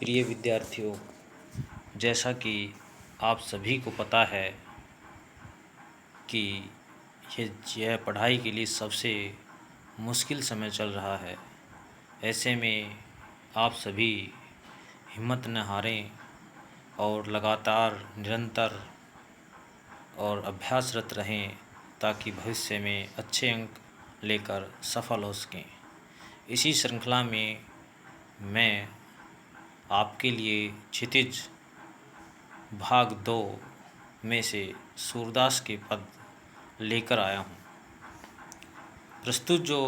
प्रिय विद्यार्थियों, जैसा कि आप सभी को पता है कि यह पढ़ाई के लिए सबसे मुश्किल समय चल रहा है। ऐसे में आप सभी हिम्मत न हारें और लगातार निरंतर और अभ्यासरत रहें ताकि भविष्य में अच्छे अंक लेकर सफल हो सकें। इसी श्रृंखला में मैं आपके लिए क्षितिज भाग 2 में से सूरदास के पद लेकर आया हूँ। प्रस्तुत जो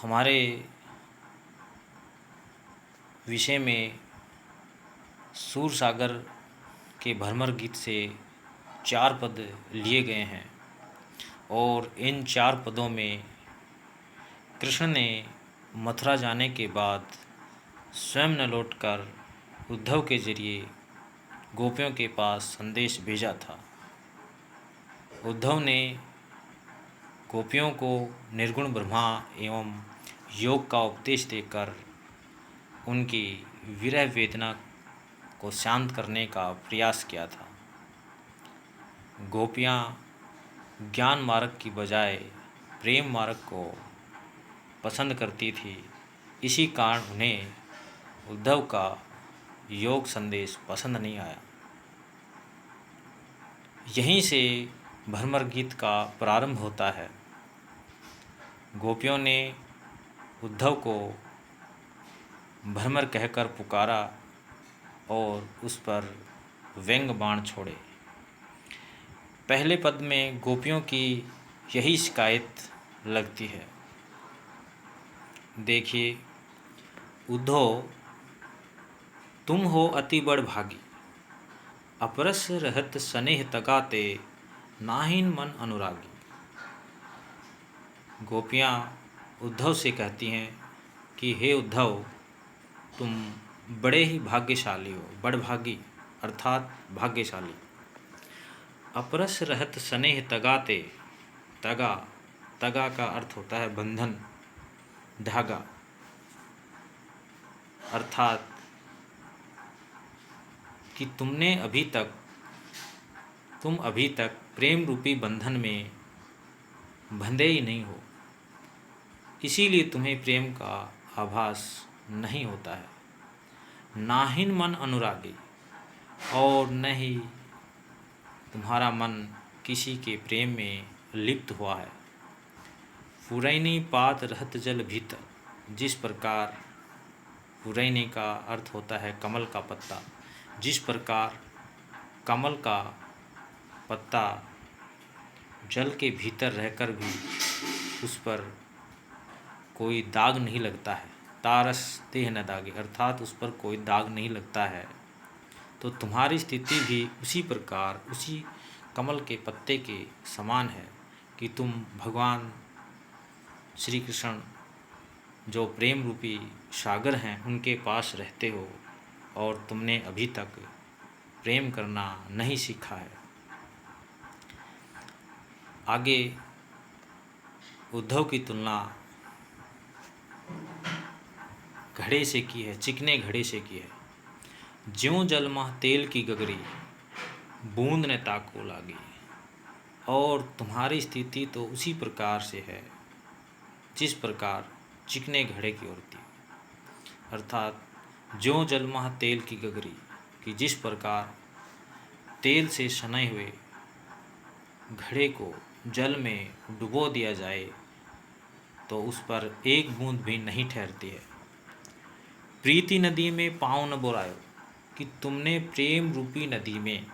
हमारे विषय में सूरसागर के भ्रमर गीत से 4 पद लिए गए हैं और इन 4 पदों में कृष्ण ने मथुरा जाने के बाद स्वयं न लौटकर उद्धव के जरिए गोपियों के पास संदेश भेजा था। उद्धव ने गोपियों को निर्गुण ब्रह्मा एवं योग का उपदेश देकर उनकी विरह वेदना को शांत करने का प्रयास किया था। गोपियाँ ज्ञान मार्ग की बजाय प्रेम मार्ग को पसंद करती थी। इसी कारण उन्हें उद्धव का योग संदेश पसंद नहीं आया। यहीं से भ्रमर गीत का प्रारंभ होता है। गोपियों ने उद्धव को भ्रमर कहकर पुकारा और उस पर व्यंग बाण छोड़े। पहले पद में गोपियों की यही शिकायत लगती है। देखिए, उद्धव तुम हो अति बड़ भागी, अपरस रहत स्नेह तगाते, नाहिन मन अनुरागी। गोपियाँ उद्धव से कहती हैं कि हे उद्धव, तुम बड़े ही भाग्यशाली हो, बड़भागी अर्थात भाग्यशाली। अपरस रहत स्नेह तगाते, तगा तगा का अर्थ होता है बंधन, धागा, अर्थात कि तुम अभी तक प्रेम रूपी बंधन में बंधे ही नहीं हो, इसीलिए तुम्हें प्रेम का आभास नहीं होता है। नाहिन मन अनुरागी, और न ही तुम्हारा मन किसी के प्रेम में लिप्त हुआ है। फुरैनी पात रहत जल भीतर, जिस प्रकार फुरैनी का अर्थ होता है कमल का पत्ता, जिस प्रकार कमल का पत्ता जल के भीतर रहकर भी उस पर कोई दाग नहीं लगता है, तारस देह न दागे, अर्थात उस पर कोई दाग नहीं लगता है, तो तुम्हारी स्थिति भी उसी प्रकार उसी कमल के पत्ते के समान है कि तुम भगवान श्री कृष्ण जो प्रेम रूपी सागर हैं उनके पास रहते हो और तुमने अभी तक प्रेम करना नहीं सीखा है। आगे उद्धव की तुलना घड़े से की है, चिकने घड़े से की है। ज्यों जल मह तेल की गगरी, बूंद ने ताको लागी। और तुम्हारी स्थिति तो उसी प्रकार से है जिस प्रकार चिकने घड़े की होती है, अर्थात ज्यों जल मह तेल की गगरी, कि जिस प्रकार तेल से सने हुए घड़े को जल में डुबो दिया जाए तो उस पर एक बूंद भी नहीं ठहरती है। प्रीति नदी में पाँव न बुरायो, कि तुमने प्रेम रूपी नदी में,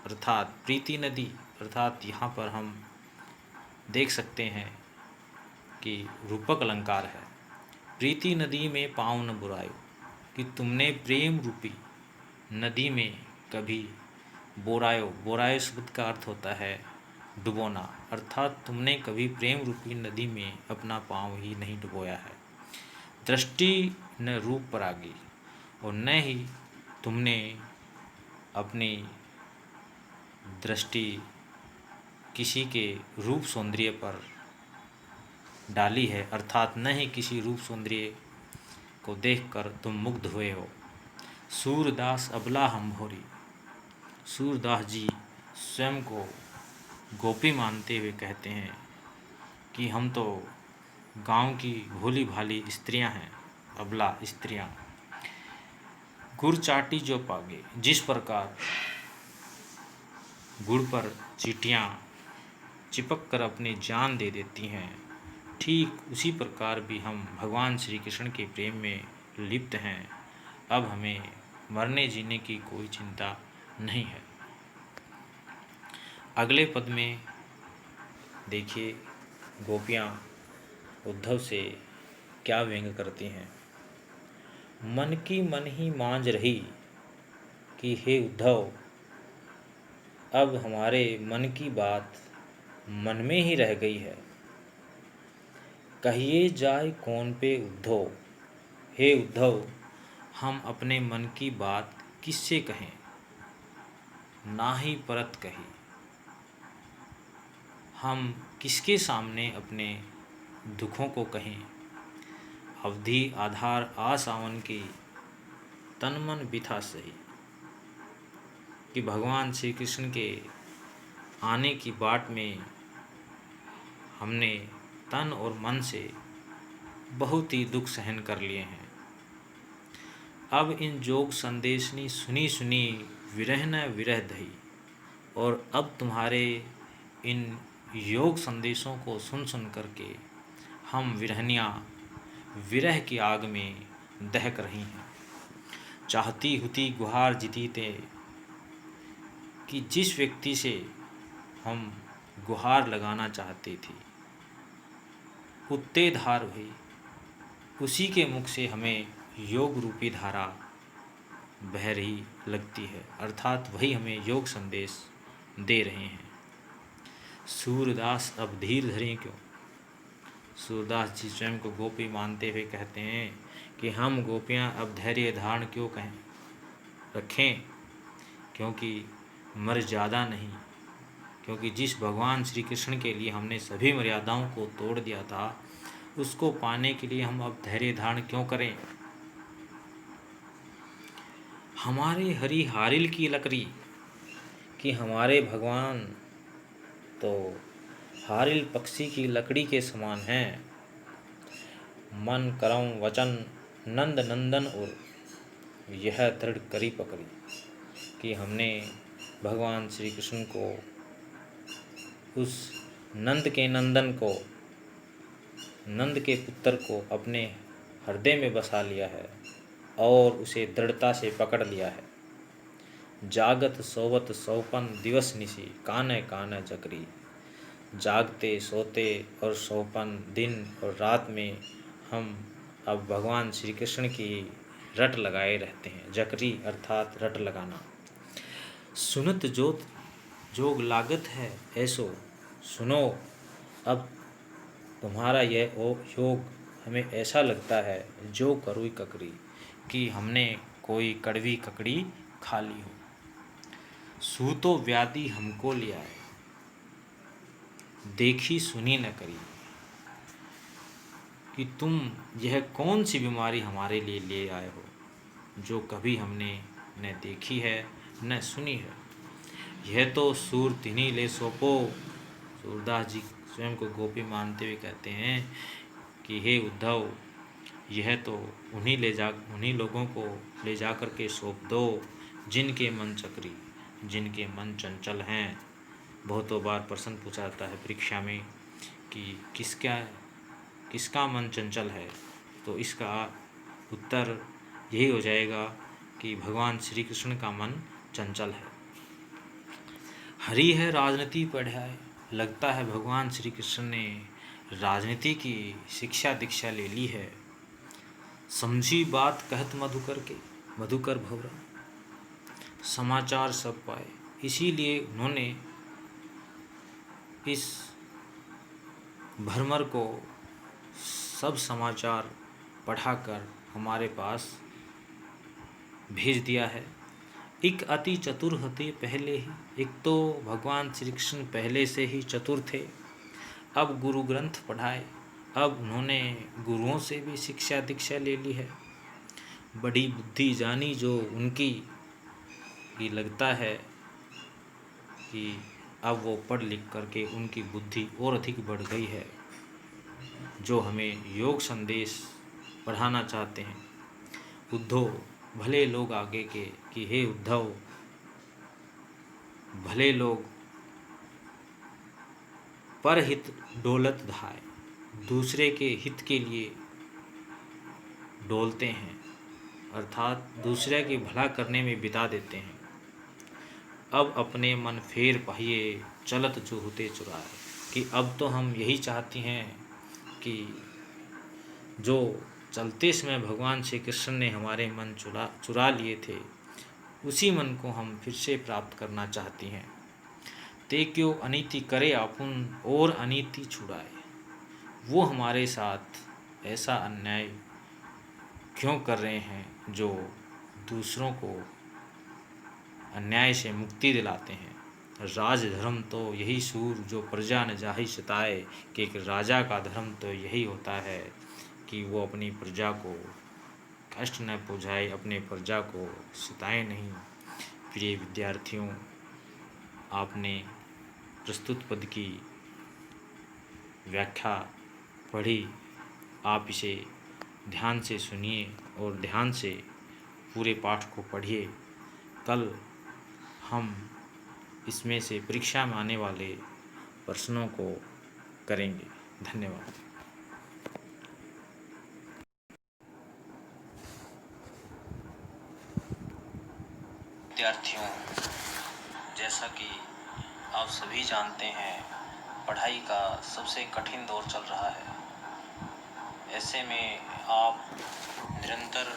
अर्थात प्रीति नदी, अर्थात यहाँ पर हम देख सकते हैं कि रूपक अलंकार है। प्रीति नदी में पाँव न बुरायो, कि तुमने प्रेम रूपी नदी में कभी बोरायो शब्द का अर्थ होता है डुबोना, अर्थात तुमने कभी प्रेम रूपी नदी में अपना पाँव ही नहीं डुबोया है। दृष्टि न रूप परागी, और न ही तुमने अपनी दृष्टि किसी के रूप सौंदर्य पर डाली है, अर्थात न ही किसी रूप सौंदर्य को देखकर तुम मुग्ध हुए हो। सूरदास अबला हम भोरी। सूरदास जी स्वयं को गोपी मानते हुए कहते हैं कि हम तो गांव की भोली भाली स्त्रियां हैं, अबला स्त्रियां। गुड़ चाटी जो पागे, जिस प्रकार गुड़ पर चींटियां चिपक कर अपनी जान दे देती हैं, ठीक उसी प्रकार भी हम भगवान श्री कृष्ण के प्रेम में लिप्त हैं। अब हमें मरने जीने की कोई चिंता नहीं है। अगले पद में देखिए गोपियाँ उद्धव से क्या व्यंग करती हैं। मन की मन ही मांझ रही कि हे उद्धव, अब हमारे मन की बात मन में ही रह गई है। कहिए जाए कौन पे उद्धव, हे उद्धव, हम अपने मन की बात किससे कहें, ना ही परत कही। हम किसके सामने अपने दुखों को कहें। अवधि आधार आसावन की तन मन बिथा सही, कि भगवान श्री कृष्ण के आने की बाट में हमने तन और मन से बहुत ही दुख सहन कर लिए हैं। अब इन जोग संदेशनी सुनी सुनी विरह न विरह दही। और अब तुम्हारे इन योग संदेशों को सुन सुन करके हम विरहनियाँ विरह की आग में दहक रही हैं। चाहती हुती गुहार जिती ते, कि जिस व्यक्ति से हम गुहार लगाना चाहते थे उत्ते धार हुई, उसी के मुख से हमें योग रूपी धारा बह रही लगती है, अर्थात वही हमें योग संदेश दे रहे हैं। सूरदास अब धीर धरें क्यों। सूरदास जी स्वयं को गोपी मानते हुए कहते हैं कि हम गोपियाँ अब धैर्य धारण क्यों कहें रखें, क्योंकि मर्यादा नहीं, क्योंकि जिस भगवान श्री कृष्ण के लिए हमने सभी मर्यादाओं को तोड़ दिया था, उसको पाने के लिए हम अब धैर्य धारण क्यों करें। हमारे हरि हारिल की लकड़ी, कि हमारे भगवान तो हारिल पक्षी की लकड़ी के समान हैं। मन करम वचन नंद नंदन और यह दृढ़ करी पकड़ी, कि हमने भगवान श्री कृष्ण को, उस नंद के नंदन को, नंद के पुत्र को अपने हृदय में बसा लिया है और उसे दृढ़ता से पकड़ लिया है। जागत सोवत सोपन दिवस निशी, काने काने जकरी। जागते सोते और सोपन दिन और रात में हम अब भगवान श्री कृष्ण की रट लगाए रहते हैं। जकरी अर्थात रट लगाना। सुनत जोत जोग लागत है ऐसो, सुनो अब तुम्हारा यह योग हमें ऐसा लगता है जो करुई ककड़ी, कि हमने कोई कड़वी ककड़ी खा ली हो। सूतो व्याधि हमको लिया है, देखी सुनी न करी, कि तुम यह कौन सी बीमारी हमारे लिए ले आए हो, जो कभी हमने न देखी है न सुनी है। यह तो सूर तिन्ही ले सोपो। सूरदास जी स्वयं को गोपी मानते हुए कहते हैं कि हे उद्धव, यह तो उन्हीं लोगों को ले जा कर के सौंप दो जिनके मन चक्री, जिनके मन चंचल हैं। बहुतों बार प्रश्न पूछा जाता है परीक्षा में कि किसका मन चंचल है, तो इसका उत्तर यही हो जाएगा कि भगवान श्री कृष्ण का मन चंचल है। हरि है राजनीति पढ़ाए, लगता है भगवान श्री कृष्ण ने राजनीति की शिक्षा दीक्षा ले ली है। समझी बात कहत मधुकर भवरा, समाचार सब पाए। इसीलिए उन्होंने इस भरमर को सब समाचार पढ़ाकर हमारे पास भेज दिया है। एक अति चतुर होते पहले ही, एक तो भगवान श्री कृष्ण पहले से ही चतुर थे, अब गुरु ग्रंथ पढ़ाए, अब उन्होंने गुरुओं से भी शिक्षा दीक्षा ले ली है। बड़ी बुद्धि जानी जो उनकी, ये लगता है कि अब वो पढ़ लिख करके उनकी बुद्धि और अधिक बढ़ गई है, जो हमें योग संदेश पढ़ाना चाहते हैं। उद्धव भले लोग आगे के कि हे उद्धव, भले लोग परहित डोलत धाय, दूसरे के हित के लिए डोलते हैं, अर्थात दूसरे की भला करने में बिता देते हैं। अब अपने मन फेर पहिए चलत जो होते चुराए, कि अब तो हम यही चाहते हैं कि जो चलते समय भगवान श्री कृष्ण ने हमारे मन चुरा लिए थे, उसी मन को हम फिर से प्राप्त करना चाहती हैं। ते क्यों अनीति करे आपुन और अनीति छुड़ाए, वो हमारे साथ ऐसा अन्याय क्यों कर रहे हैं जो दूसरों को अन्याय से मुक्ति दिलाते हैं। राज धर्म तो यही सूर जो प्रजा न जाहि सताए, कि एक राजा का धर्म तो यही होता है कि वो अपनी प्रजा को कष्ट न पहुँचाए, अपने प्रजा को सताए नहीं। प्रिय विद्यार्थियों, आपने प्रस्तुत पद की व्याख्या पढ़ी, आप इसे ध्यान से सुनिए और ध्यान से पूरे पाठ को पढ़िए। कल हम इसमें से परीक्षा में आने वाले प्रश्नों को करेंगे। धन्यवाद। विद्यार्थियों, जैसा कि आप सभी जानते हैं, पढ़ाई का सबसे कठिन दौर चल रहा है। ऐसे में आप निरंतर